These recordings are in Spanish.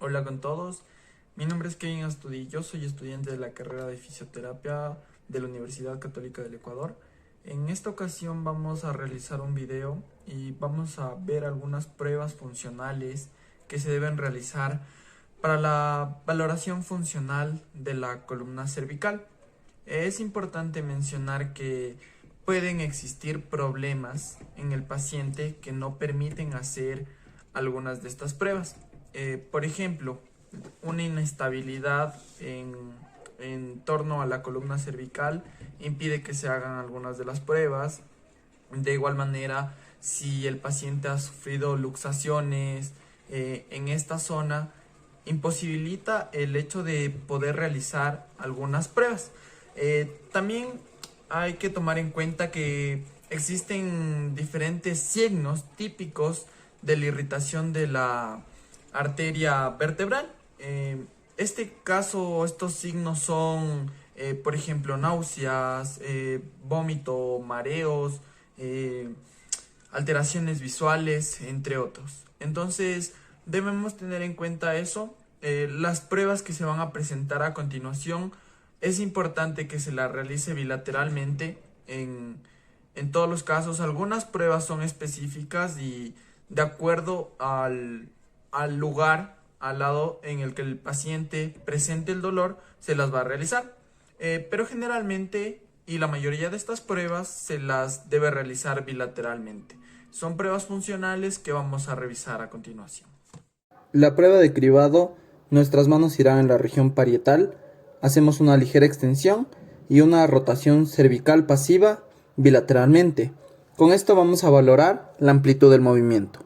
Hola con todos, mi nombre es Kevin Astudillo, soy estudiante de la carrera de fisioterapia de la Universidad Católica del Ecuador. En esta ocasión vamos a realizar un video y vamos a ver algunas pruebas funcionales que se deben realizar para la valoración funcional de la columna cervical. Es importante mencionar que pueden existir problemas en el paciente que no permiten hacer algunas de estas pruebas. Por ejemplo, una inestabilidad en torno a la columna cervical impide que se hagan algunas de las pruebas. De igual manera, si el paciente ha sufrido luxaciones en esta zona, imposibilita el hecho de poder realizar algunas pruebas. También hay que tomar en cuenta que existen diferentes signos típicos de la irritación de la arteria vertebral. Este caso, estos signos son, por ejemplo, náuseas, vómito, mareos, eh, alteraciones visuales, entre otros. Entonces, debemos tener en cuenta eso. Las pruebas que se van a presentar a continuación, es importante que se las realice bilateralmente en todos los casos. Algunas pruebas son específicas y de acuerdo al lugar, al lado en el que el paciente presente el dolor, se las va a realizar. Pero generalmente, y la mayoría de estas pruebas se las debe realizar bilateralmente. Son pruebas funcionales que vamos a revisar a continuación. La prueba de cribado, nuestras manos irán en la región parietal, hacemos una ligera extensión y una rotación cervical pasiva bilateralmente. Con esto vamos a valorar la amplitud del movimiento.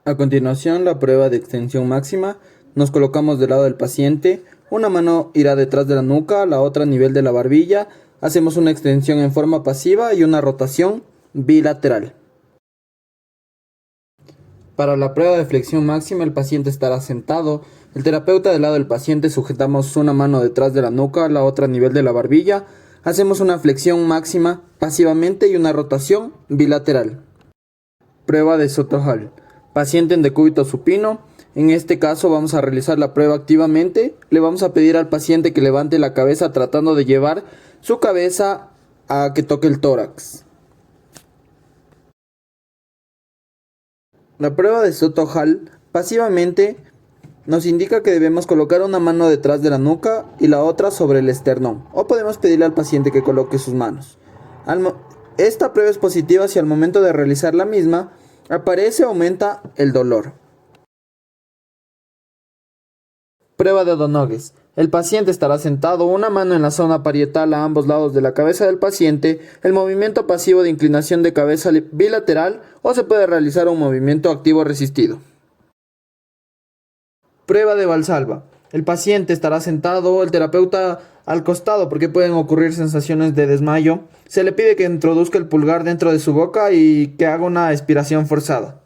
A continuación, la prueba de extensión máxima, nos colocamos del lado del paciente, una mano irá detrás de la nuca, la otra a nivel de la barbilla, hacemos una extensión en forma pasiva y una rotación bilateral. Para la prueba de flexión máxima, el paciente estará sentado. El terapeuta del lado del paciente sujetamos una mano detrás de la nuca, la otra a nivel de la barbilla. Hacemos una flexión máxima pasivamente y una rotación bilateral. Prueba de Soto-Hall. Paciente en decúbito supino. En este caso vamos a realizar la prueba activamente. Le vamos a pedir al paciente que levante la cabeza tratando de llevar su cabeza a que toque el tórax. La prueba de Soto-Hall pasivamente nos indica que debemos colocar una mano detrás de la nuca y la otra sobre el esternón, o podemos pedirle al paciente que coloque sus manos. Esta prueba es positiva si al momento de realizar la misma aparece o aumenta el dolor. Prueba de Donoghue. El paciente estará sentado, una mano en la zona parietal a ambos lados de la cabeza del paciente, el movimiento pasivo de inclinación de cabeza bilateral o se puede realizar un movimiento activo resistido. Prueba de Valsalva. El paciente estará sentado, el terapeuta al costado porque pueden ocurrir sensaciones de desmayo. Se le pide que introduzca el pulgar dentro de su boca y que haga una expiración forzada.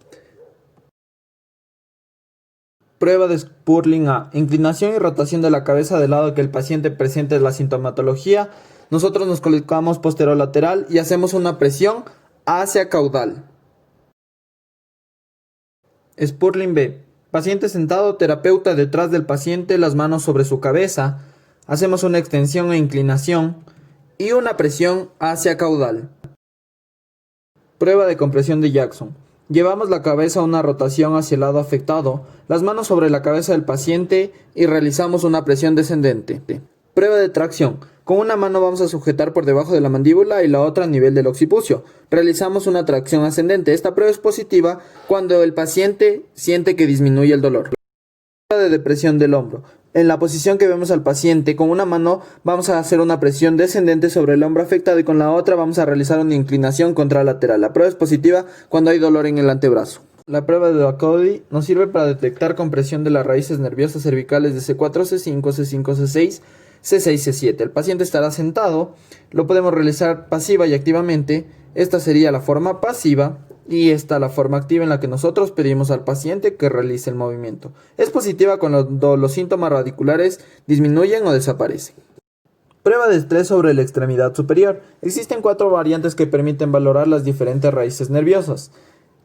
Prueba de Spurling A. Inclinación y rotación de la cabeza del lado que el paciente presente la sintomatología. Nosotros nos colocamos posterolateral y hacemos una presión hacia caudal. Spurling B. Paciente sentado, terapeuta detrás del paciente, las manos sobre su cabeza. Hacemos una extensión e inclinación y una presión hacia caudal. Prueba de compresión de Jackson. Llevamos la cabeza a una rotación hacia el lado afectado, las manos sobre la cabeza del paciente y realizamos una presión descendente. Prueba de tracción. Con una mano vamos a sujetar por debajo de la mandíbula y la otra a nivel del occipucio. Realizamos una tracción ascendente. Esta prueba es positiva cuando el paciente siente que disminuye el dolor. Prueba de depresión del hombro. En la posición que vemos al paciente, con una mano vamos a hacer una presión descendente sobre el hombro afectado y con la otra vamos a realizar una inclinación contralateral. La prueba es positiva cuando hay dolor en el antebrazo. La prueba de Ducody nos sirve para detectar compresión de las raíces nerviosas cervicales de C4, C5, C5, C6, C6, C7. El paciente estará sentado, lo podemos realizar pasiva y activamente. Esta sería la forma pasiva. Y esta la forma activa en la que nosotros pedimos al paciente que realice el movimiento. Es positiva cuando los síntomas radiculares disminuyen o desaparecen. Prueba de estrés sobre la extremidad superior. Existen 4 variantes que permiten valorar las diferentes raíces nerviosas.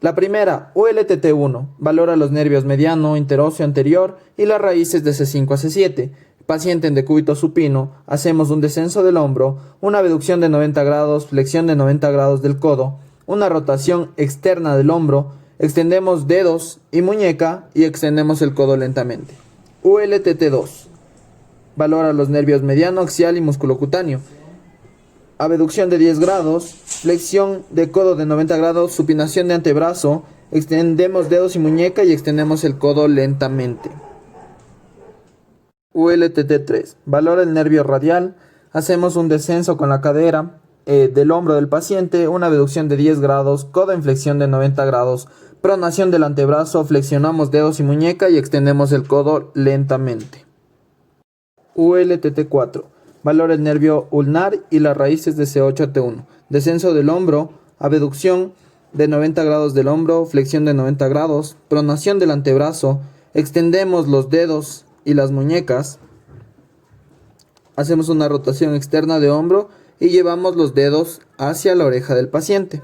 La primera, ULTT1, valora los nervios mediano, interóseo anterior y las raíces de C5 a C7. Paciente en decúbito supino, hacemos un descenso del hombro, una abducción de 90 grados, flexión de 90 grados del codo, una rotación externa del hombro, extendemos dedos y muñeca y extendemos el codo lentamente. ULTT2, valora los nervios mediano, axial y musculocutáneo. Abducción de 10 grados, flexión de codo de 90 grados, supinación de antebrazo, extendemos dedos y muñeca y extendemos el codo lentamente. ULTT3, valora el nervio radial, hacemos un descenso con la cadera del hombro del paciente, una abducción de 10 grados, codo en flexión de 90 grados, pronación del antebrazo, flexionamos dedos y muñeca y extendemos el codo lentamente. ULTT4, valora el nervio ulnar y las raíces de C8 a T1, descenso del hombro, abducción de 90 grados del hombro, flexión de 90 grados, pronación del antebrazo, extendemos los dedos y las muñecas, hacemos una rotación externa de hombro y llevamos los dedos hacia la oreja del paciente.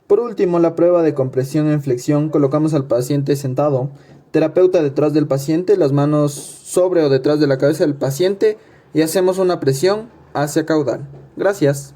Por último, la prueba de compresión en flexión, colocamos al paciente sentado, terapeuta detrás del paciente, las manos sobre o detrás de la cabeza del paciente y hacemos una presión hacia caudal. Gracias.